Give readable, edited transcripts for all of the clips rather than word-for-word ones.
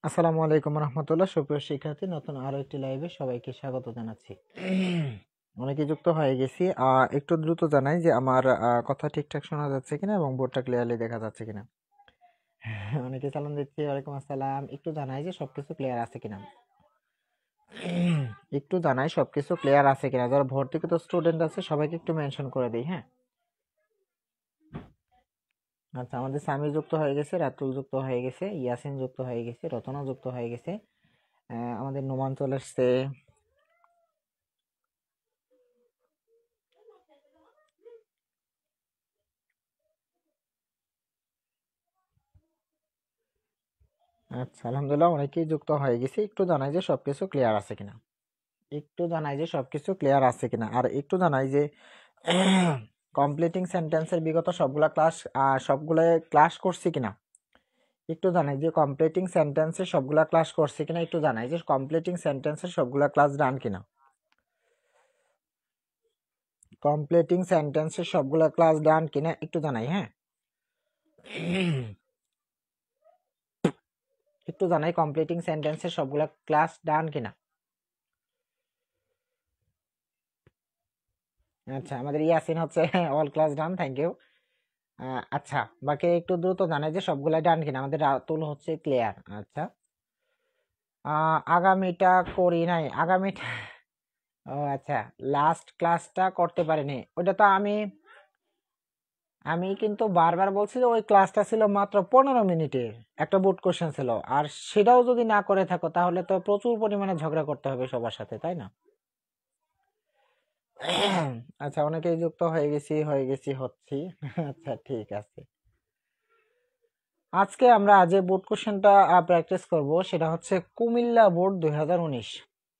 আসসালামু আলাইকুম রহমতুল্লাহ। সুপ্রিয় শিক্ষার্থী, নতুন আরো একটি লাইভে সবাইকে স্বাগত জানাচ্ছি। অনেকে যুক্ত হয়ে গেছি। একটু দ্রুত জানাই যে আমার কথা ঠিকঠাক শোনা যাচ্ছে কিনা এবং বোর্ডটা ক্লিয়ারলি দেখা যাচ্ছে কিনা। অনেকে চালান দিচ্ছি। ওয়ালাইকুম আসসালাম। একটু জানাই যে সবকিছু ক্লিয়ার আছে কিনা। একটু জানাই সবকিছু ক্লিয়ার আছে কিনা। যারা ভর্তিকৃত স্টুডেন্ট আছে সবাইকে একটু মেনশন করে দিই। হ্যাঁ, আচ্ছা, আমাদের সামি যুক্ত হয়ে গেছে, রাতুল যুক্ত হয়ে গেছে, ইয়াসিন যুক্ত হয়ে গেছে, রতনা যুক্ত হয়ে গেছে, আমাদের নোমান চলে এসছে। আচ্ছা, আলহামদুলিল্লাহ অনেকেই যুক্ত হয়ে গেছে। একটু জানাই যে সবকিছু ক্লিয়ার আছে কিনা। একটু জানাই যে সবকিছু ক্লিয়ার আছে কিনা। আর একটু জানাই যে কমপ্লিটিং সেন্টেন্সের বিগত সবগুলো ক্লাস করছি কিনা। একটু জানাই যে কমপ্লিটিং সেন্টেন্সের সবগুলা ক্লাস করছি কিনা। একটু জানাই যে কমপ্লিটিং সেন্টেন্সের সবগুলা ক্লাস ডান কিনা। কমপ্লিটিং সেন্টেন্সের সবগুলা ক্লাস ডান কিনা একটু জানাই। হ্যাঁ, একটু জানাই কমপ্লিটিং সেন্টেন্সের সবগুলা ক্লাস ডান কিনা। আচ্ছা, আমাদের ইয়াসিন হচ্ছে all class done, thank you. আচ্ছা, বাকি একটু দ্রুত জানাই যে সবগুলাই ডান কিনা। আমাদের রাতুল হচ্ছে ক্লিয়ার। আচ্ছা, আগামীটা করি নাই। আগামীটা ও আচ্ছা, লাস্ট ক্লাসটা করতে পারিনি। ওটা তো আমি আমি কিন্তু বারবার বলছি যে ওই ক্লাসটা ছিল মাত্র 15 মিনিটের, একটা বোর্ড কোশ্চেন ছিল। আর সেটাও যদি না করে থাকো তাহলে তো প্রচুর পরিমাণে ঝগড়া করতে হবে সবার সাথে, তাই না? আচ্ছা, অনেকেই যুক্ত হচ্ছি। আচ্ছা, ঠিক আছে। আজকে আমরা যে বোর্ড কোশ্চেনটা প্র্যাকটিস করব সেটা হচ্ছে কুমিল্লা বোর্ড 2019।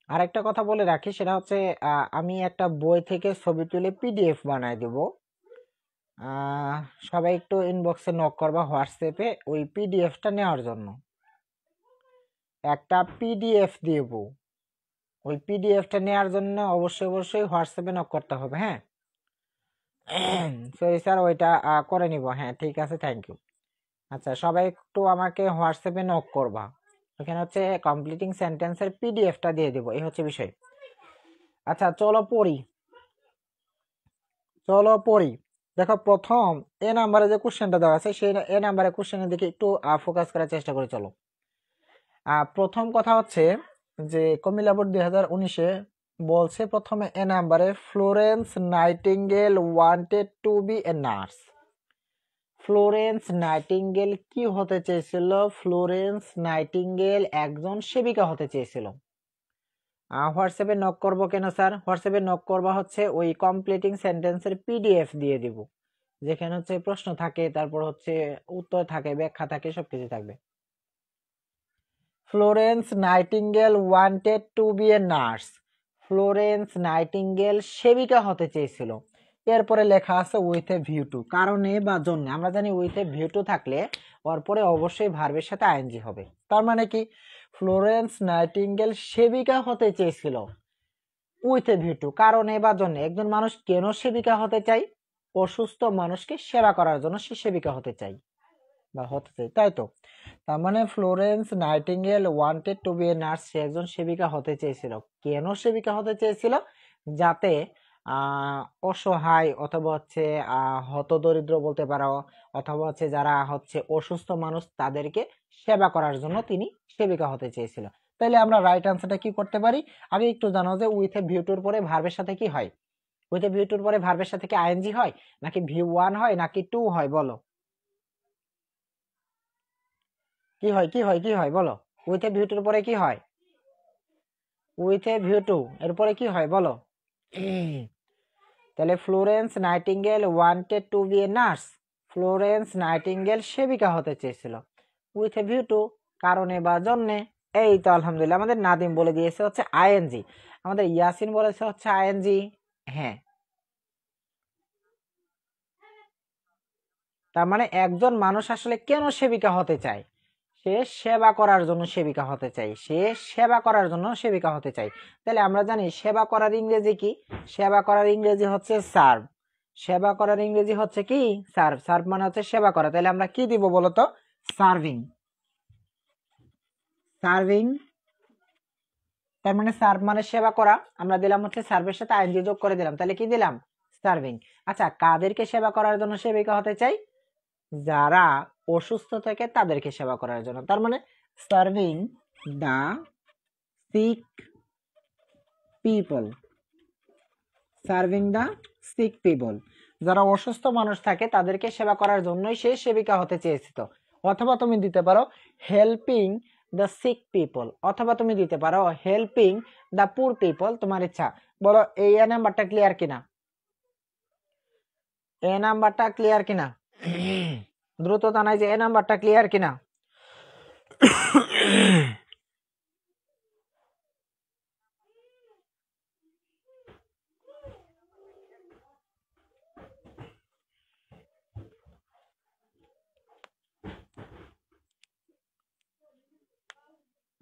আর একটা কথা বলে রাখি, সেটা হচ্ছে আমি একটা বই থেকে ছবি তুলে পিডিএফ বানাই দেব। সবাই একটু ইনবক্সে নক করবা, হোয়াটসঅ্যাপে ওই পিডিএফটা নেওয়ার জন্য। একটা পিডিএফ দেব, ওই পিডিএফটা নেওয়ার জন্য অবশ্যই হোয়াটসঅ্যাপে নক করতে হবে। হ্যাঁ, সরি স্যার, ওইটা করে নিব। হ্যাঁ, ঠিক আছে, থ্যাংক ইউ। আচ্ছা, সবাই একটু আমাকে হোয়াটসঅ্যাপে নক করবা। এখানে হচ্ছে কমপ্লিটিং সেন্টেন্সের পিডিএফটা দিয়ে দিব, এই হচ্ছে বিষয়। আচ্ছা, চলো পড়ি। দেখো, প্রথম এ নাম্বারে যে কোশ্চেনটা দেওয়া আছে সেই এ নাম্বারে কোশ্চেনের দিকে একটু ফোকাস করার চেষ্টা করি। চলো, প্রথম কথা হচ্ছে যে কুমিল্লা বোর্ড 2019-এ বলছে প্রথমে এ নাম্বারে Florence Nightingale wanted to be a nurse. Florence Nightingale কি হতে চেয়েছিল? ফ্লোরেন্স নাইটিঙ্গেল একজন সেবিকা হতে চেয়েছিল। হোয়াটসঅ্যাপে নক করবো কেন স্যার? হোয়াটসঅ্যাপে নক করবা হচ্ছে ওই কমপ্লিটিং সেন্টেন্সের পিডিএফ দিয়ে দিব, যেখানে হচ্ছে প্রশ্ন থাকে, তারপর হচ্ছে উত্তর থাকে, ব্যাখ্যা থাকে, সবকিছু থাকবে। Florence Nightingale wanted to be a nurse. Florence Nightingale সেবিকা হতে চেয়েছিল। এরপরে লেখা আছে উইথ এ ভিউ টু, কারণে বা জন্য। আমরা জানি উইথ এ ভিউ টু থাকলে ওর পরে অবশ্যই ভার্বের সাথে আইএনজি হবে। তার মানে কি? ফ্লোরেন্স নাইটিঙ্গেল সেবিকা হতে চেয়েছিল উইথ এ ভিউ টু, কারণে বা জন্য। একজন মানুষ কেন সেবিকা হতে চাই? অসুস্থ মানুষকে সেবা করার জন্য সে সেবিকা হতে চাই বা হতে চাই, তাই তো? তার মানে Florence Nightingale wanted to be a nurse, সে একজন সেবিকা হতে চেয়েছিল। কেন সেবিকা হতে চেয়েছিল? যাতে অসহায় অথবা হচ্ছে হতদরিদ্র বলতে পারো, অথবা হচ্ছে যারা হচ্ছে অসুস্থ মানুষ তাদেরকে সেবা করার জন্য তিনি সেবিকা হতে চেয়েছিল। তাইলে আমরা রাইট আনসারটা কি করতে পারি? আগে একটু জানো যে উইথ এ ভিউ টুর পরে ভার্বের সাথে কি হয়? উইথ এ ভিউ টুর পরে ভার্বের সাথে কি আইএনজি হয়, নাকি ভিউ ওয়ান হয়, নাকি টু হয়? বলো কি হয় বলো? উইথ এ ভিউ টুর পরে কি হয়? উইথ এ ভিউ টু এরপরে কি হয় বলো? তাহলে Florence Nightingale wanted to be a nurse. Florence Nightingale সেবিকা হতে চেয়েছিল। উইথ এ ভিউ টু, কারণে বা জন্যে। এই তো আলহামদুলিল্লাহ, আমাদের নাদিম বলে দিয়েছে হচ্ছে আইএনজি, আমাদের ইয়াসিন বলেছে হচ্ছে আইএনজি। হ্যাঁ, তার মানে একজন মানুষ আসলে কেন সেবিকা হতে চায়? সে সেবা করার জন্য সেবিকা হতে চাই, সে সেবা করার জন্য সেবিকা হতে চাই। তাহলে আমরা জানি সেবা করার ইংরেজি কি? সেবা করার ইংরেজি হচ্ছে সার্ভ। সেবা করার ইংরেজি হচ্ছে কি? সার্ভ। সার্ভ মানে হচ্ছে সেবা করা। তাহলে আমরা কি দিব বলতো? সার্ভিং। সার্ভিং, তার মানে সার্ভ মানে সেবা করা, আমরা দিলাম হচ্ছে সার্ভের সাথে আইএনজি যোগ করে দিলাম, তাহলে কি দিলাম সার্ভিং। আচ্ছা, কাদেরকে সেবা করার জন্য সেবিকা হতে চাই? যারা অসুস্থ থাকে তাদেরকে সেবা করার জন্য, তার মানে সার্ভিং দা সিক পিপল, সার্ভিং দা সিক পিপল, যারা অসুস্থ মানুষ থাকে তাদেরকে সেবা করার জন্যই সে সেবিকা হতে চেয়েছিল। অথবা তুমি দিতে পারো হেল্পিং দ্য সিক পিপল, অথবা তুমি দিতে পারো হেল্পিং দ্য পুর পিপল, তোমার ইচ্ছা। বলো এই এ নাম্বারটা ক্লিয়ার কিনা, এ নাম্বারটা ক্লিয়ার কিনা, দ্রুত জানাই যে এ নাম্বারটা ক্লিয়ার কিনা।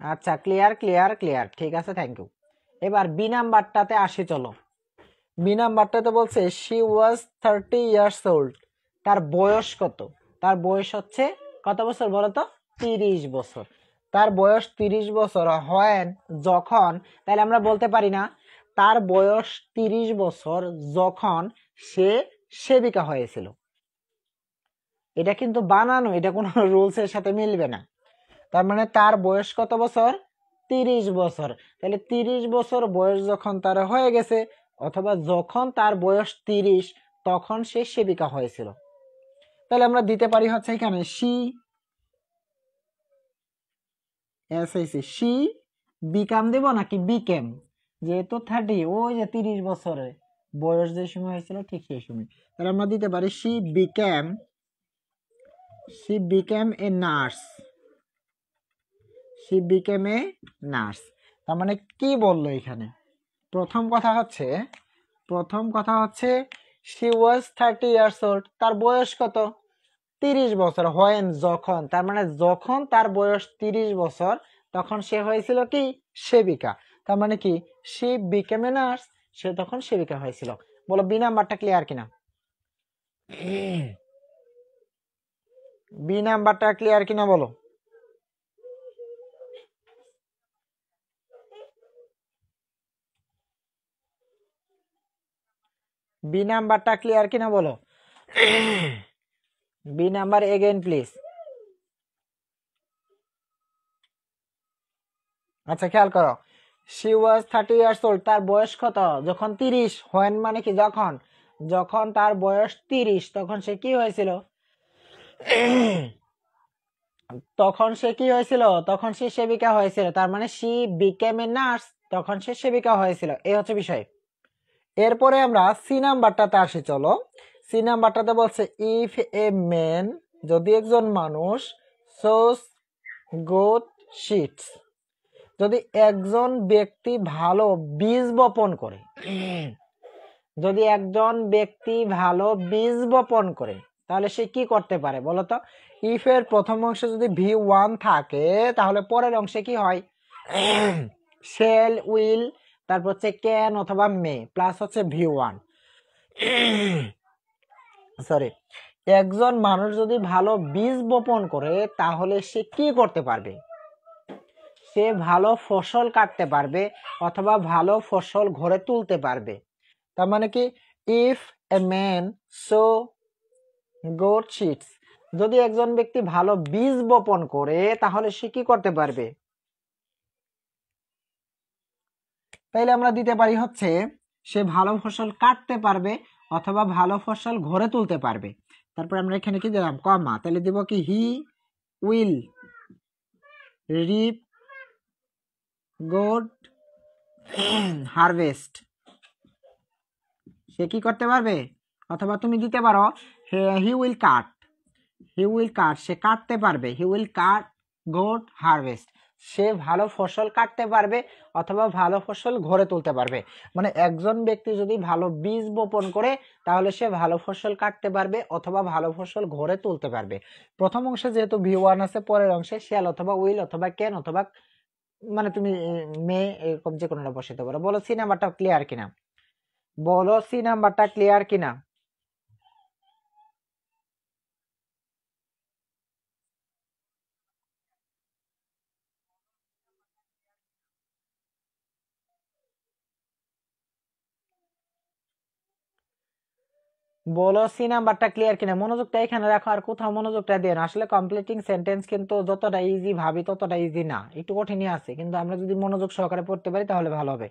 আচ্ছা, ক্লিয়ার ক্লিয়ার ক্লিয়ার, ঠিক আছে, থ্যাংক ইউ। এবার বি নাম্বারটাতে আসি, চলো। বি নাম্বারটাতে বলছে শি ওয়াজ 30 ইয়ার্স ওল্ড, তার বয়স কত? তার বয়স হচ্ছে কত বছর বলো তো? 30 বছর। তার বয়স 30 বছর হয় যখন, তাহলে আমরা বলতে পারি না তার বয়স 30 বছর যখন সে সেবিকা হয়েছিল। এটা কিন্তু বানানো, এটা কোনো রুলসের সাথে মিলবে না। তার মানে তার বয়স কত বছর? 30 বছর। তাহলে 30 বছর বয়স যখন তার হয়ে গেছে, অথবা যখন তার বয়স 30 তখন সে সেবিকা হয়েছিল। তাহলে আমরা দিতে পারি হচ্ছে এখানে শি বিকাম দেব নাকি বিকেম, যেহেতু 30, ওই যে 30 বছরে বয়স যে সময় হয়েছিল ঠিক সেই সময়, তাহলে আমরা দিতে পারি she became a nurse, she became a nurse. তার মানে কি বললো এখানে? প্রথম কথা হচ্ছে শি ওয়াজ 30 ইয়ার্স ওল্ড, তার বয়স কত? 30 বছর। হয় যখন, তার মানে যখন তার বয়স 30 বছর তখন সে হয়েছিল কি সেবিকা। তার মানে কি শি বিকেম এ নার্স, সে তখন সেবিকা হয়েছিল। বলো বি নাম্বারটা ক্লিয়ার কিনা, বি নাম্বারটা ক্লিয়ার কিনা বলো। বি নাম্বারটা ক্লিয়ার কিনা বলো। B number again please. আচ্ছা, খেয়াল করো, শি ওয়াজ 30 ইয়ার্স ওল্ড, তার বয়স কত যখন 30, হয় মানে কি যখন, যখন তার বয়স 30 তখন সে কি হয়েছিল? তখন সে কি হয়েছিল? তখন সে সেবিকা হয়েছিল। তার মানে শি বিকেম এ নার্স, তখন সে সেবিকা হয়েছিল। এই হচ্ছে বিষয়। এরপরে আমরা সি নাম্বারটাতে আসি, চলো। সি নাম্বারটাতে বলছে ইফ এ ম্যান, যদি একজন মানুষ, সোস গুড সিডস, যদি একজন ব্যক্তি ভালো বীজ বপন করে, যদি একজন ব্যক্তি ভালো বীজ বপন করে, তাহলে সে কি করতে পারে বলতো? ইফ এর প্রথম অংশে যদি V1 থাকে তাহলে পরের অংশে কি হয়? শেল, উইল, তারপর হচ্ছে ক্যান অথবা মে, প্লাস হচ্ছে V1। সরি, একজন মানুষ যদি ভালো বীজ বপন করে তাহলে সে কি করতে পারবে? সে ভালো ফসল কাটতে পারবে অথবা ভালো ফসল ঘরে তুলতে পারবে। তার মানে কি if a man so good seeds, যদি একজন ব্যক্তি ভালো বীজ বপন করে তাহলে সে কি করতে পারবে? তাইলে আমরা দিতে পারি হচ্ছে সে ভালো ফসল কাটতে পারবে অথবা ভালো ফসল ঘরে তুলতে পারবে। তারপর আমরা এখানে কি দিলাম কমা, তাহলে দিব কি he will reap good harvest, সে কি করতে পারবে? অথবা তুমি দিতে পারো হি উইল কাট, সে কাটতে পারবে, he will cut good harvest, সে ভালো ফসল কাটতে পারবে অথবা ভালো ফসল ঘরে তুলতে পারবে। মানে একজন ব্যক্তি যদি ভালো বীজ বপন করে তাহলে সে ভালো ফসল কাটতে পারবে অথবা ভালো ফসল ঘরে তুলতে পারবে। প্রথম অংশে যেহেতু V1 আছে, পরের অংশে শ্যাল অথবা উইল অথবা ক্যান অথবা মানে তুমি মে এরকম যে কোনোটা বসাতে পারো। বলো সি নাম্বারটা ক্লিয়ার কিনা, বলো সি নাম্বারটা ক্লিয়ার কিনা। বলো সি নাম্বারটা ক্লিয়ার কিনা, মনোযোগটা এখানে রাখো আর কোথাও মনোযোগটা দিয়ে না। আসলে কমপ্লিটিং সেন্টেন্স কিন্তু যতটা ইজি ভাবি ততটা ইজি না, একটু কঠিনই আছে, কিন্তু আমরা যদি মনোযোগ সহকারে পড়তে পারি তাহলে ভালো হবে।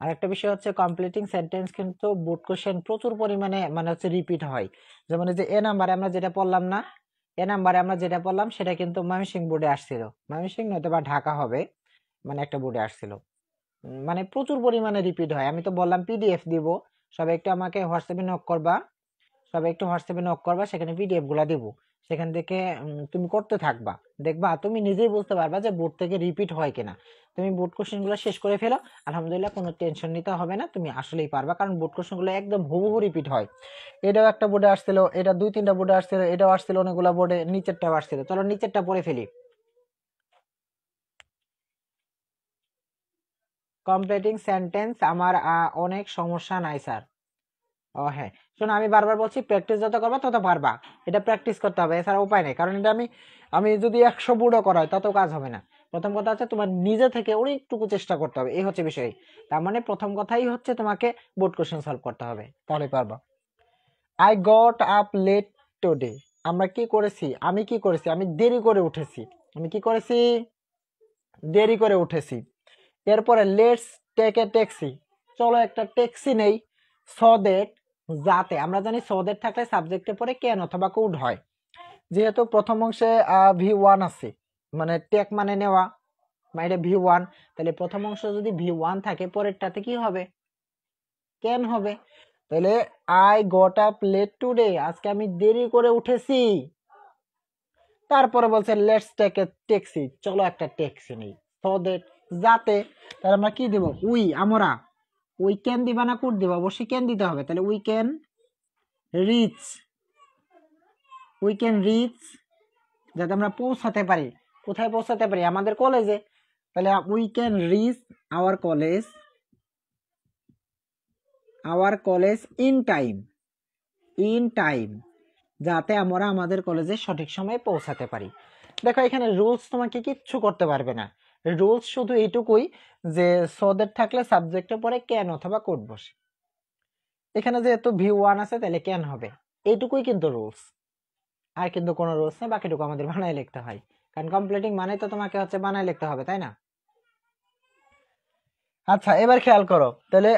আর একটা বিষয় হচ্ছে কমপ্লিটিং সেন্টেন্স কিন্তু বোর্ড কোশ্চেন প্রচুর পরিমাণে মানে হচ্ছে রিপিট হয়। যেমন এই যে এ নাম্বারে আমরা যেটা পড়লাম না, এ নাম্বারে আমরা যেটা পড়লাম সেটা কিন্তু ময়মনসিংহ বোর্ডে আসছিল, ময়মনসিংহ নয়তো বা ঢাকা হবে, মানে একটা বোর্ডে আসছিল। মানে প্রচুর পরিমাণে রিপিট হয়। আমি তো বললাম পিডিএফ দিব, সবাই একটু আমাকে হোয়াটসঅ্যাপে নক করবা, সবাই একটু হোয়াটসঅ্যাপে নক করবা, সেখানে পিডিএফ গুলা দিব, সেখান থেকে তুমি করতে থাকবা, দেখবা তুমি নিজেই বুঝতে পারবা যে বোর্ড থেকে রিপিট হয় কিনা। তুমি বোর্ড কোশ্চেন গুলো শেষ করে ফেলো, আলহামদুলিল্লাহ, কোনো টেনশন নিতে হবে না, তুমি আসলেই পারবা, কারণ বোর্ড কোশ্চেন গুলো একদম হুবহু রিপিট হয়। এটাও একটা বোর্ডে আসছিল, এটা 2-3টা বোর্ডে আসছিল, এটাও আসছিল অনেকগুলো বোর্ডে, নিচেরটাও আসছিল। চলো নিচেরটা পড়ে ফেলি। কমপ্লিটিং সেন্টেন্স আমার অনেক সমস্যা নাই স্যার। ও হ্যাঁ, শোনো আমি বারবার বলছি প্র্যাকটিস যত করবা তত পারবা, এটা প্র্যাকটিস করতে হবে, এছাড়া উপায় নেই, কারণ এটা আমি আমি যদি 100 বুড়ো করাই তাতেও কাজ হবে না। প্রথম কথা হচ্ছে তোমার নিজে থেকে অনেকটুকু চেষ্টা করতে হবে, এই হচ্ছে বিষয়। তার মানে প্রথম কথাই হচ্ছে তোমাকে বোর্ড কোশ্চেন সলভ করতে হবে, তাহলে পারবা। I got up late today, আমরা কি করেছি, আমি কি করেছি, আমি দেরি করে উঠেছি, আমি কি করেছি, দেরি করে উঠেছি। এরপরে লেটস টেক এ ট্যাক্সি, চলো একটা ট্যাক্সি নেই। সো দ্যাট, যাতে, আমরা জানি সো দ্যাট থাকলে সাবজেক্টে পরে ক্যান অথবা কুড হয়। যেহেতু প্রথম অংশে V1 আছে, মানে টেক মানে নেওয়া, মানে এটা V1, তাহলে প্রথম অংশ যদি V1 থাকে পরেরটাতে কি হবে, ক্যান হবে। তাহলে I got up late today, আজকে আমি দেরি করে উঠেছি। তারপরে বলছে লেটস টেক এ ট্যাক্সি, চলো একটা ট্যাক্সি নেই। সো দ্যাট, যাতে, তাহলে আমরা কি দেব, আমরা উই ক্যান দিবা না কুড দিবা, অবশ্যই ক্যান দিতে হবে। তাহলে we can reach, we can reach, যাতে আমরা পৌঁছাতে পারি, কোথায় পৌঁছাতে পারি, আমাদের কলেজে। তাহলে we can reach our college, our college in time, in time, যাতে আমরা আমাদের কলেজে সঠিক সময়ে পৌঁছাতে পারি। দেখো এখানে রুলস তোমাকে কিচ্ছু করতে পারবে না, রুলস শুধু এইটুকুই যে সদের থাকলে সাবজেক্টের পরে ক্যান অথবা কোড বসে। এখানে যেহেতু V1 আছে তাহলে ক্যান হবে, এইটুকুই কিন্তু রুলস, আর কিন্তু কোনো রুলস নেই, বাকিটুকু আমাদের বানায় লিখতে হয়, কারণ কমপ্লিটিং মানে তো তোমাকে হচ্ছে বানায় লিখতে হবে, তাই না? আচ্ছা এবার খেয়াল করো, তাহলে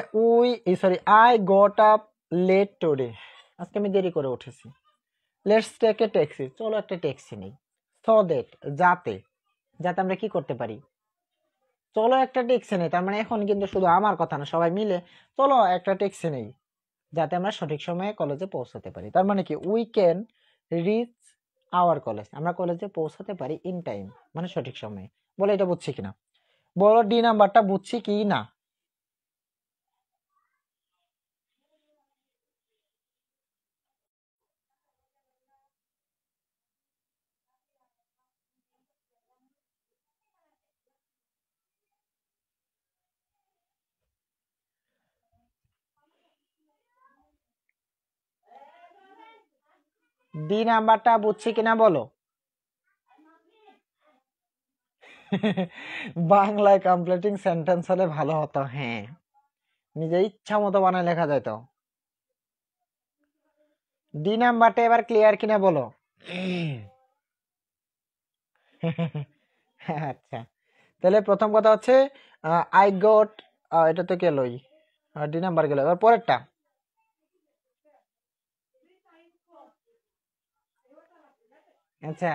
I got up late today, আজকে আমি দেরি করে উঠেছি। লেটস টেক এ ট্যাক্সি, চলো একটা ট্যাক্সি নেই। সো দ্যাট, যাতে, যাতে আমরা কি করতে পারি, চলো একটা ট্যাক্সি নেই, তার মানে এখন কিন্তু শুধু আমার কথা না, সবাই মিলে চলো একটা ট্যাক্সি নেই, যাতে আমরা সঠিক সময়ে কলেজে পৌঁছাতে পারি। তার মানে কি we can reach our college, আমরা কলেজে পৌঁছাতে পারি ইন টাইম, মানে সঠিক সময়ে। বলে এটা বুঝছি কিনা, বলো ডি নাম্বারটা বুঝছি কি না। ডি নাম্বারটা বুঝছি কিনা বলো। বাংলায় কমপ্লিটিং সেন্টেন্স হলে ভালো হতো, হ্যাঁ, নিজের ইচ্ছা মতো বানায় লেখা যেত। ডি নাম্বারটা এবার ক্লিয়ার কিনা বলো। আচ্ছা, তাহলে প্রথম কথা হচ্ছে আই গট, এটা তো গেলই, ডি নাম্বার গেল, এবার পরেরটা। আচ্ছা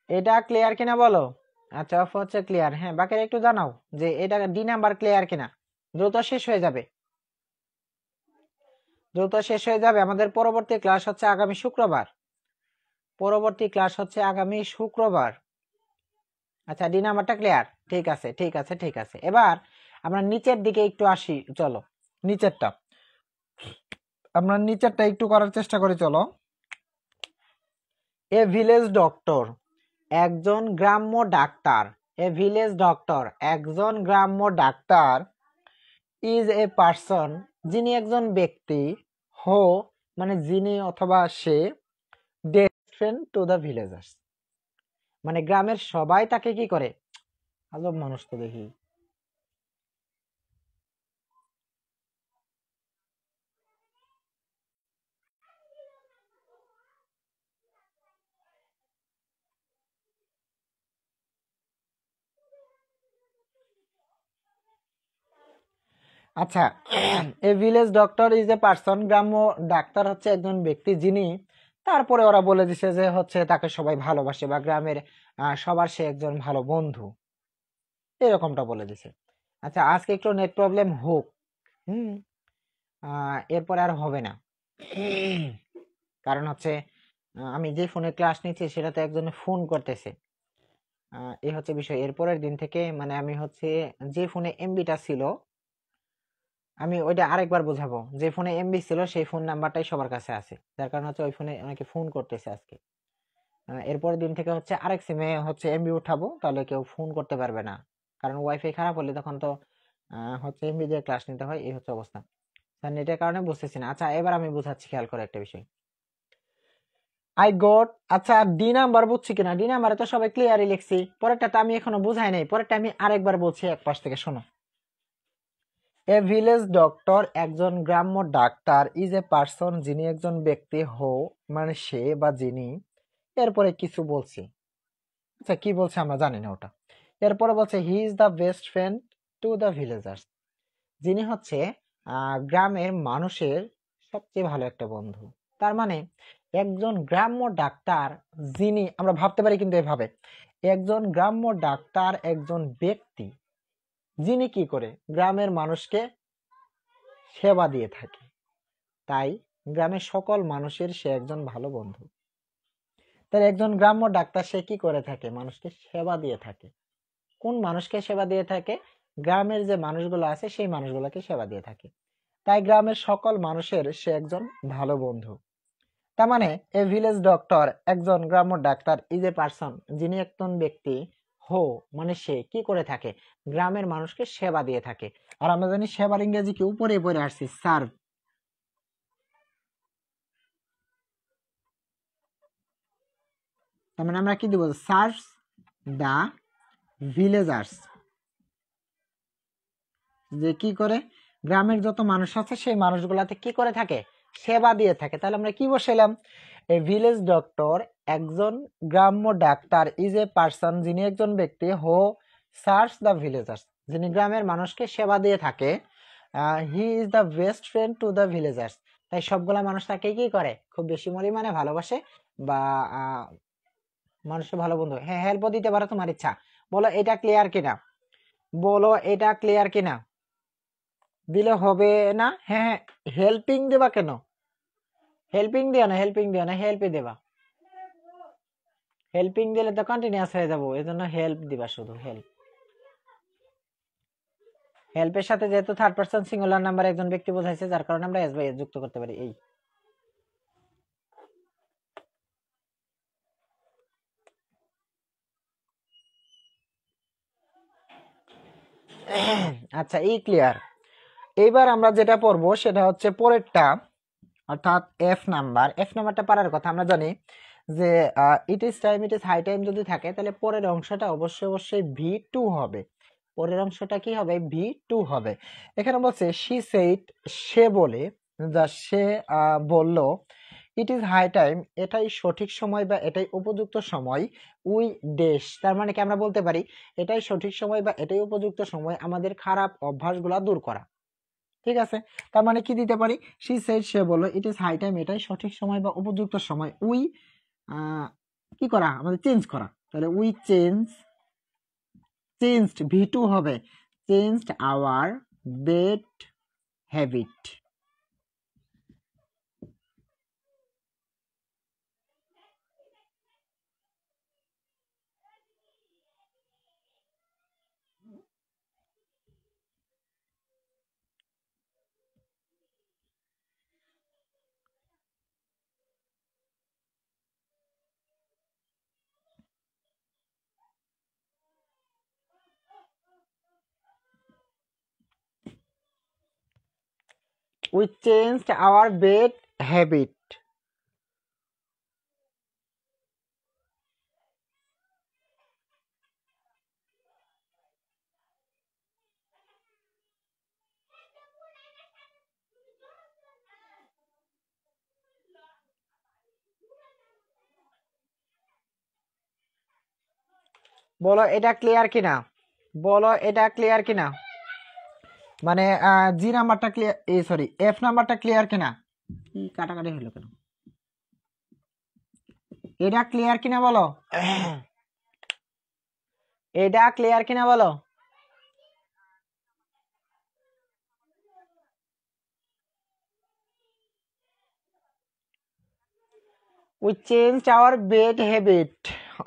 এটা ক্লিয়ার কিনা বলো। আচ্ছা অফ হচ্ছে ক্লিয়ার, হ্যাঁ, বাকিরা একটু জানাও যে এটা ডি নাম্বার ক্লিয়ার কিনা। দ্রুত শেষ হয়ে যাবে, দ্রুত শেষ হয়ে যাবে, আমাদের পরবর্তী ক্লাস হচ্ছে আগামী শুক্রবার, পরবর্তী ক্লাস হচ্ছে আগামী শুক্রবার। আচ্ছা ডি নাম্বারটা ক্লিয়ার, ঠিক আছে ঠিক আছে ঠিক আছে। এবার আমরা নিচের দিকে একটু আসি, চলো নিচেরটা, আমরা নিচেরটা একটু করার চেষ্টা করি, চলো। এ ভিলেজ ডক্টর, একজন গ্রাম্য ডাক্তার, এ ভিলেজ ডক্টর, একজন গ্রাম্য ডাক্তার, ইজ এ পার্সন, যিনি একজন ব্যক্তি, হো মানে যিনি অথবা সে, ফ্রেন্ড টু দ্য ভিলেজার্স, মানে গ্রামের সবাই তাকে কি করে, আজব মানুষ তো দেখি, আচ্ছা, a village doctor is a person, গ্রাম্য ডাক্তার হচ্ছে একজন ব্যক্তি যিনি, তারপরে ওরা বলে দিছে যে হচ্ছে তাকে সবাই ভালোবাসে বা গ্রামের সবার সে একজন ভালো বন্ধু, এরকমটা বলে দিছে। আচ্ছা, আজকে একটু নেট প্রবলেম হোক, হুম, এরপরে আর হবে না। কারণ হচ্ছে আমি যে ফোনে ক্লাস নিচ্ছি সেটাতে একজনে ফোন করতেছে, এই হচ্ছে বিষয়। এরপরের দিন থেকে মানে আমি হচ্ছে যে ফোনে এমবিটা ছিল আমি ওইটা আরেকবার বোঝাবো, যে ফোনে এমবি ছিল সেই ফোন নাম্বারটাই সবার কাছে আছে, যার কারণে হচ্ছে ওই ফোনে অনেকে ফোন করতেছে আজকে। এরপরের দিন থেকে হচ্ছে আরেক সিমে হচ্ছে এমবি উঠাবো, তাহলে কেউ ফোন করতে পারবে না, কারণ ওয়াইফাই খারাপ হলে তখন তো হচ্ছে এমবি দিয়ে ক্লাস নিতে হয়, এই হচ্ছে অবস্থা। স্যার নেটের কারণে বুঝতেছি না। আচ্ছা, এবার আমি বুঝাচ্ছি, খেয়াল করে একটা বিষয়। আই গট, আচ্ছা ডি নাম্বার বুঝছি কিনা, ডি নাম্বারে তো সবাই ক্লিয়ারই লিখছি, পরেরটা তো আমি এখনো বুঝাই নাই, পরেরটা আমি আরেকবার বলছি এক পাশ থেকে শোনো। এ ভিলেজ ডক্টর একজন গ্রাম্য ডাক্তার ইজ এ পার্সন যিনি একজন ব্যক্তি, হো মানে সে বা যিনি, এরপরে কিছু বলছি। আচ্ছা, কি বলছে আমরা জানি না ওটা। এরপরে বলছে he is the best friend to the villagers, যিনি হচ্ছে গ্রামের মানুষের সবচেয়ে ভালো একটা বন্ধু। তার মানে একজন গ্রাম্য ডাক্তার যিনি, আমরা ভাবতে পারি কিন্তু এভাবে, একজন গ্রাম্য ডাক্তার একজন ব্যক্তি যিনি কি করে গ্রামের মানুষকে সেবা দিয়ে থাকে, তাই গ্রামের সকল মানুষের সে একজন ভালো বন্ধু। তাই একজন গ্রাম্য ডাক্তার সে কি করে থাকে, মানুষকে সেবা দিয়ে থাকে। কোন মানুষকে সেবা দিয়ে থাকে? গ্রামের যে মানুষগুলো আছে সেই মানুষগুলোকে সেবা দিয়ে থাকে, তাই গ্রামের সকল মানুষের সে একজন ভালো বন্ধু। তার মানে এ ভিলেজ ডক্টর একজন গ্রাম্য ডাক্তার ইজ এ পার্সন, যিনি একজন ব্যক্তি, হো মানে সে কি করে থাকে, গ্রামের মানুষকে সেবা দিয়ে থাকে। আর আমরা জানি সেবার ইংরেজি কি, উপরে পড়ে আসছি, সার্ভ। তার মানে আমরা কি দিব, সার্ভস দা ভিলেজার্স, যে কি করে গ্রামের যত মানুষ আছে সেই মানুষগুলাতে কি করে থাকে, সেবা দিয়ে থাকে। তাহলে আমরা কি বসাইলাম, এ ভিলেজ ডক্টর একজন গ্রাম্য ডাক্তার ইজ এ পার্সন, যিনি একজন ব্যক্তি, হো সার্ভস দ্য ভিলেজার্স, যিনি গ্রামের মানুষকে সেবা দিয়ে থাকে। He is the best friend to the villagers, তাই সবগুলা মানুষ তাকে কি করে, খুব বেশি পরিমাণে ভালোবাসে বা মানুষের ভালো বন্ধু। হ্যাঁ, হেল্পও দিতে পারো, তোমার ইচ্ছা। বলো এটা ক্লিয়ার কিনা, বলো এটা ক্লিয়ার কিনা, দিলে হবে না? হ্যাঁ হ্যাঁ, হেল্পিং দেবা কেন, হেল্পিং দিও না, হেল্পিং দিও না, হেল্পই দেবা। হেল্পিং দিলে তো কন্টিনিউয়াস হয়ে যাবো, এই জন্য হেল্প দিবা, শুধু হেল্প। হেল্পের সাথে যেহেতু থার্ড পারসন সিঙ্গুলার নাম্বার একজন ব্যক্তি বোঝাইছে, যার কারণে আমরা এস বাই এস যুক্ত করতে পারি, এই। আচ্ছা, এই ক্লিয়ার। এইবার আমরা যেটা পড়বো সেটা হচ্ছে পরেরটা, অর্থাৎ এফ নাম্বার। এফ নাম্বারটা পারার কথা আমরা জানি যে it is time, it is high time যদি থাকে তাহলে পরের অংশটা অবশ্যই অবশ্যই ভি টু হবে। পরের অংশটা কি হবে, ভি টু হবে। এখানে বলছে শি সেইড, সে বলে, যা সে বলল, ইট ইজ হাই টাইম, এটাই সঠিক সময় বা এটাই উপযুক্ত সময়, উই ডেশ, তার মানে কি আমরা বলতে পারি এটাই সঠিক সময় বা এটাই উপযুক্ত সময় আমাদের খারাপ অভ্যাসগুলা দূর করা। ঠিক আছে, তার মানে কি দিতে পারি, শি সেড, সে বলল, ইট ইজ হাই টাইম, এটাই সঠিক সময় বা উপযুক্ত সময়, উই কি করা, আমাদের চেঞ্জ করা। তাহলে উই চেঞ্জড, ভি টু হবে changed our bad habit. We changed our bad habit. বলো এটা ক্লিয়ার কিনা, বলো এটা ক্লিয়ার কিনা। মানে জি নাম্বারটা ক্লিয়ার, সরি এফ নাম্বারটা ক্লিয়ার কিনা? কি কাটাকাটি হলো কেন? এটা ক্লিয়ার কিনা বলো? এটা ক্লিয়ার কিনা বলো? We change our bad habit,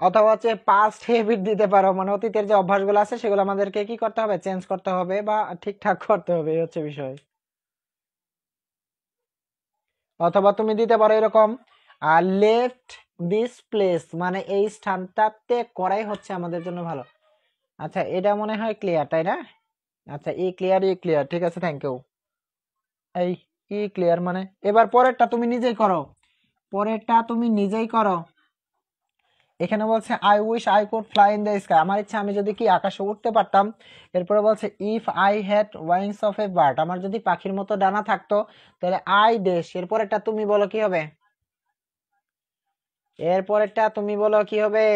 অথবা হচ্ছে পাস্ট হ্যাবিট দিতে পারো, মানে অতীতের যে অভ্যাসগুলো আছে সেগুলো আমাদেরকে কি করতে হবে, চেঞ্জ করতে হবে বা ঠিকঠাক করতে হবে, এই হচ্ছে বিষয়। অথবা তুমি দিতে পারো এরকম, লেফট দিস প্লেস, মানে এই স্থানটাতে করাই হচ্ছে আমাদের জন্য ভালো। আচ্ছা এটা মনে হয় ক্লিয়ার, তাই না? আচ্ছা ই ক্লিয়ার, ই ক্লিয়ার, ঠিক আছে, থ্যাংক ইউ। এই ই ক্লিয়ার মানে এবার পরেরটা তুমি নিজেই করো, পরেরটা তুমি নিজেই করো। এখানে বলছে I wish I could fly in the sky, আমার ইচ্ছা আমি যদি কি আকাশে উঠতে পারতাম। এরপরে বলছে if I had wings of a bird, আমার যদি পাখির মতো ডানা থাকতো তাহলে আই দেশ, এরপরেরটা তুমি বলো কি হবে? এরপরেরটা তুমি বলো কি হবে?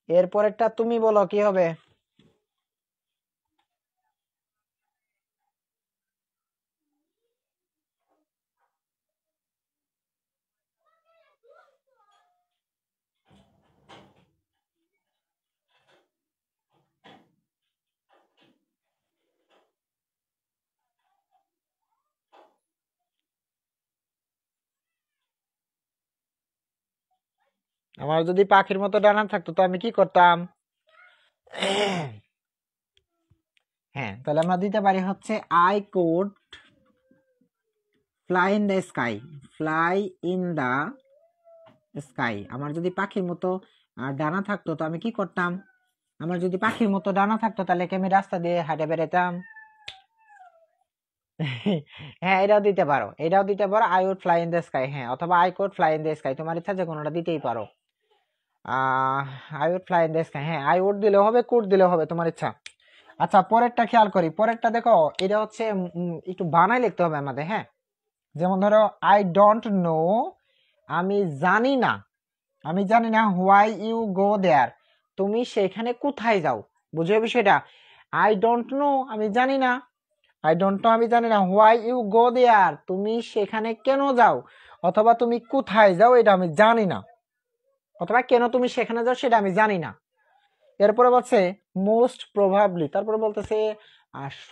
এরপরেরটা তুমি বলো কি হবে? আমার যদি পাখির মতো ডানা থাকতো তো আমি কি করতাম? হ্যাঁ তাহলে আমরা দিতে পারি হচ্ছে I could fly in the sky, fly in the sky, আমার যদি পাখির মতো ডানা থাকতো তো আমি কি করতাম? আমার যদি পাখির মতো ডানা থাকতো তাহলে কি আমি রাস্তা দিয়ে হাঁটে বেড়াতাম? হ্যাঁ এটাও দিতে পারো, এটাও দিতে পারো, I would fly in the sky, হ্যাঁ, অথবা I could fly in the sky, তোমার ইচ্ছা যে কোনোটা দিতেই পারো। I would fly in the sky, হ্যাঁ আই উড দিলেও হবে, কুড দিলেও হবে, তোমার ইচ্ছা। আচ্ছা পরেরটা খেয়াল করি, পরেরটা দেখো, এটা হচ্ছে একটু বানাই লিখতে হবে আমাদের, হ্যাঁ। যেমন ধরো আই ডোন্ট নো, আমি জানি না, আমি জানি না হোয়াই ইউ গো দেয়ার, তুমি সেখানে কোথায় যাও, বুঝো বিষয়টা? আই ডোন্ট নো আমি জানি না, আই ডোন্ট নো আমি জানি না, হোয়াই ইউ গো দেয়ার তুমি সেখানে কেন যাও, অথবা তুমি কোথায় যাও এটা আমি জানি না, অথবা কেন তুমি সেখানে যাও সেটা আমি জানি না। এরপরে বলছে মোস্ট প্রবাবলি, তারপরে বলতেছে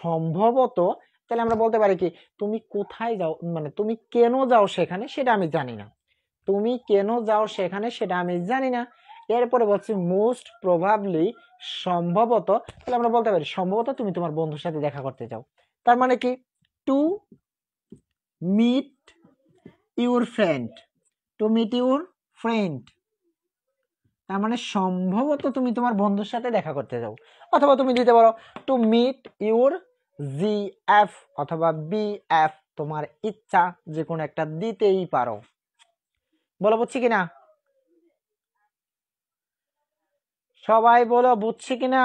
সম্ভবত, তাহলে আমরা বলতে পারি কি তুমি কোথায় যাও, মানে তুমি কেন যাও সেখানে সেটা আমি জানি না, তুমি কেন যাও সেখানে সেটা আমি জানি না। এরপরে বলছি মোস্ট প্রবাবলি, সম্ভবত, তাহলে আমরা বলতে পারি সম্ভবত তুমি তোমার বন্ধুর সাথে দেখা করতে চাও। তার মানে কি to meet your friend, to meet your friend, তার মানে সম্ভবত তুমি তোমার বন্ধুর সাথে দেখা করতে যাও। অথবা তুমি দিতে পারো to meet your G F অথবা বি এফ, তোমার ইচ্ছা যে কোনো একটা দিতেই পারো। বলো বুঝছি কিনা? সবাই বলো বুঝছি কিনা?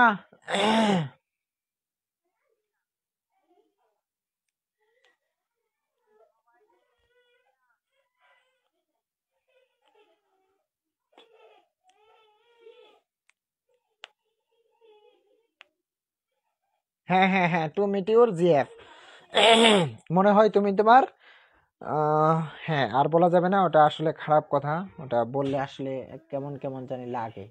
হ্যাঁ হ্যাঁ হ্যাঁ, টু মিট ইউর জিএফ। মনে হয় তুমি তোমার হ্যাঁ আর বলা যাবে না, ওটা আসলে খারাপ কথা, ওটা বললে আসলে কেমন কেমন জানি লাগে।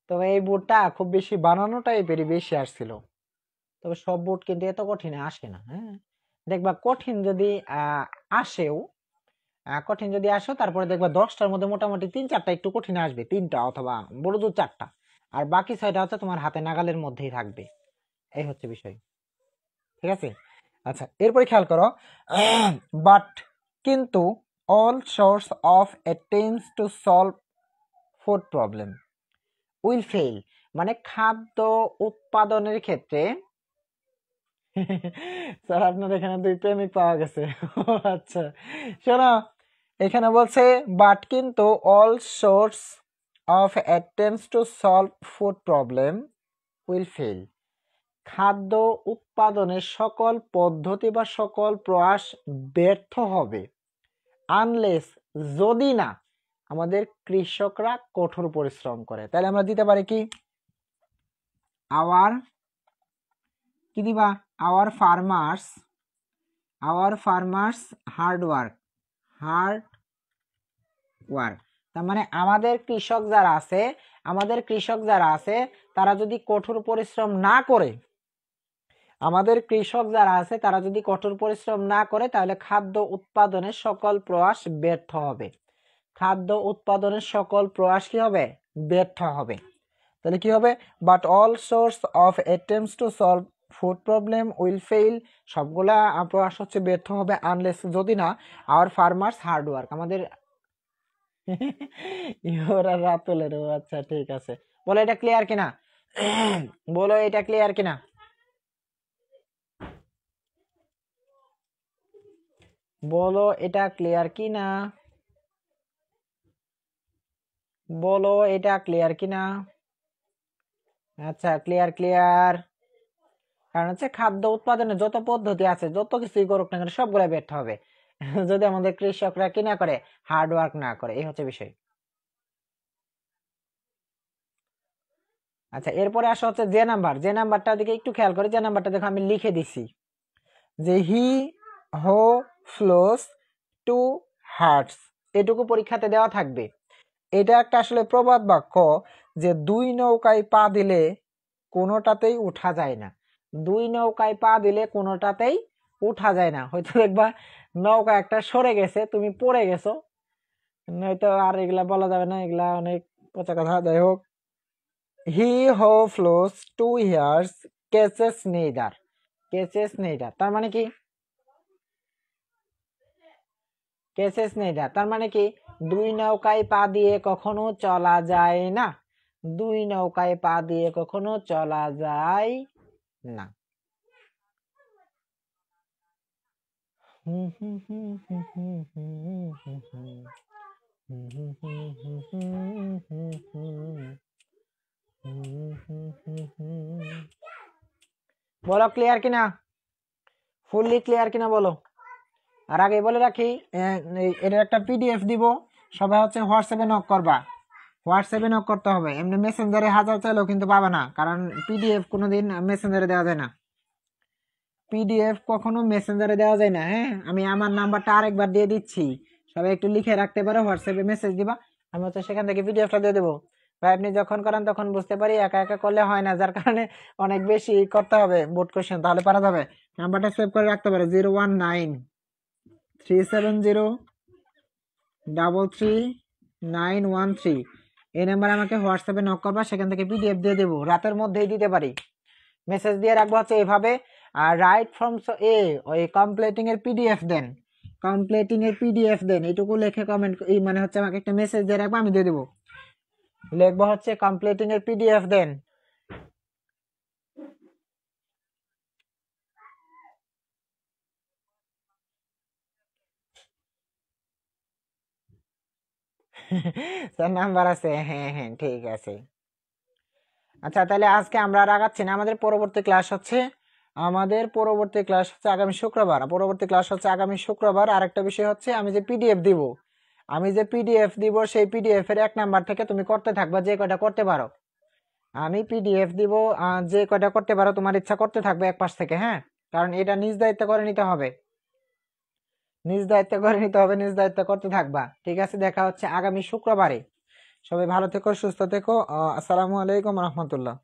তবে এই বোর্ডটা খুব বেশি বানানোটাই বেশি আসছিল, তবে সব বোর্ড কিন্তু এত কঠিন আসে না, হ্যাঁ। দেখবা কঠিন যদি আসেও, কঠিন যদি আসো তারপরে দেখবা 10টার মধ্যে মোটামুটি 3-4টা একটু কঠিন আসবে, 3টা অথবা বড় জোর 4টা, আর বাকি 6টা হচ্ছে তোমার হাতে নাগালের মধ্যেই থাকবে, এই হচ্ছে বিষয়। ঠিক আছে, আচ্ছা এরপরে খেয়াল করো, বাট কিন্তু all source of attempts to solve food problem will fail, মানে খাদ্য উৎপাদনের ক্ষেত্রে। স্যার আপনার এখানে 2 প্রেমিক পাওয়া গেছে। ও আচ্ছা, শোনো, এখানে বলছে বাট কিন্তু all source of attempts to solve food problem will fail, খাদ্য উৎপাদনের সকল পদ্ধতি বা সকল প্রয়াস ব্যর্থ হবে আনলেস, যদি না আমাদের কৃষকরা কঠোর পরিশ্রম করে। তাহলে আমরা দিতে পারি কি, আওয়ার, কি দিবা, আওয়ার ফার্মার্স হার্ড ওয়ার্ক। তার মানে আমাদের কৃষক যারা আছে তারা যদি কঠোর পরিশ্রম না করে, তাহলে খাদ্য উৎপাদনের সকল প্রয়াস ব্যর্থ হবে। কি হবে, ব্যর্থ হবে। তাহলে কি হবে, but all source of attempts to solve food problem will fail, সবগুলা প্রয়াস হচ্ছে ব্যর্থ হবে আনলেস, যদি না আওয়ার ফার্মার্স হার্ড ওয়ার্ক, আমাদের ইওরা রাতুলের। আচ্ছা ঠিক আছে, বলো এটা ক্লিয়ার কিনা, বলো এটা ক্লিয়ার কিনা, বলো এটা ক্লিয়ার কিনা, বলো এটা ক্লিয়ার কিনা। আচ্ছা ক্লিয়ার। কারণ হচ্ছে খাদ্য উৎপাদনের যত পদ্ধতি আছে, যত কিছুই করুক না কেন সবগুলো ব্যর্থ হবে যদি আমাদের কৃষকরা কি না করে, হার্ড ওয়ার্ক না করে। এই হচ্ছে বিষয়। আচ্ছা এরপরে আসা হচ্ছে যে নাম্বারটার দিকে একটু খেয়াল করে। যে নাম্বারটা দেখো আমি লিখে দিছি যে হি হো ফ্লোস টু হার্টস, এটুকু পরীক্ষাতে দেওয়া থাকবে। এটা একটা আসলে প্রবাদ বাক্য যে দুই নৌকায় পা দিলে কোনোটাতেই উঠা যায় না। হয়তো দেখবা নৌকা একটা সরে গেছে, তুমি পড়ে গেছো, নয়তো আর এগুলা বলা যাবে না, এগুলা অনেক পচা কথা। যাই হোক, he who follows two hares catches neither, তার মানে কি, তার মানে কি, দুই নৌকায় পা দিয়ে কখনো চলা যায় না, বলো ক্লিয়ার কিনা, ফুললি ক্লিয়ার কিনা বলো। আর আগে বলে রাখি, এটার একটা পিডিএফ দিব, সবাই হচ্ছে হোয়াটসঅ্যাপে নক করবা, নক করতে হবে। এমনি মেসেঞ্জারে হাজার চাইলেও কিন্তু পাবে না, কারণ পিডিএফ কোনোদিন মেসেঞ্জারে দেওয়া যায় না, কখনো মেসেঞ্জারে দেওয়া যায় না। হ্যাঁ, আমি আমার নাম্বারটা আরেকবার দিয়ে দিচ্ছি, সবাই একটু লিখে রাখতে পারো, হোয়াটসঅ্যাপে মেসেজ দিবা, আমি হচ্ছে সেখান থেকে পিডিএফটা দিয়ে দেবো। ভাই আপনি যখন করেন তখন বুঝতে পারি, একা একা করলে হয় না, যার কারণে অনেক বেশি করতে হবে বোর্ড কোশ্চেন, তাহলে পারা যাবে। নাম্বারটা সেভ করে রাখতে পারো, 01937033913। এই নাম্বারে আমাকে হোয়াটসঅ্যাপে নক করবা, সেখান থেকে পিডিএফ দিয়ে দেবো, রাতের মধ্যেই দিতে পারি। মেসেজ দিয়ে রাখবো হচ্ছে এভাবে, আর রাইট ফ্রম ওই কমপ্লিটিং এর পিডিএফ দেন, এটুকু লিখে কমেন্ট, এই মানে হচ্ছে আমাকে একটা মেসেজ দিয়ে রাখবো, আমি দিয়ে দেবো। লিখবো হচ্ছে কমপ্লিটিং এর পিডিএফ দেন। তার নাম্বার আছে, হ্যাঁ ঠিক আছে। আচ্ছা তাহলে আজকে আমরা আর আগাচ্ছি না, আমাদের পরবর্তী ক্লাস হচ্ছে আগামী শুক্রবার। আরেকটা বিষয় হচ্ছে, আমি যে পিডিএফ দিব সেই পিডিএফ এর 1 নাম্বার থেকে তুমি করতে থাকবা, যে কয়টা করতে পারো। আমি পিডিএফ দিব, যে কয়টা করতে পারো তোমার ইচ্ছা করতে থাকবে এক পাশ থেকে। হ্যাঁ, কারণ এটা নিজ দায়িত্ব করে নিতে হবে, নিজ দায়িত্ব করতে থাকবা। ঠিক আছে, দেখা হচ্ছে আগামী শুক্রবারে। সবাই ভালো থেকো, সুস্থ থেকো। আসসালামু আলাইকুম রহমতুল্লাহ।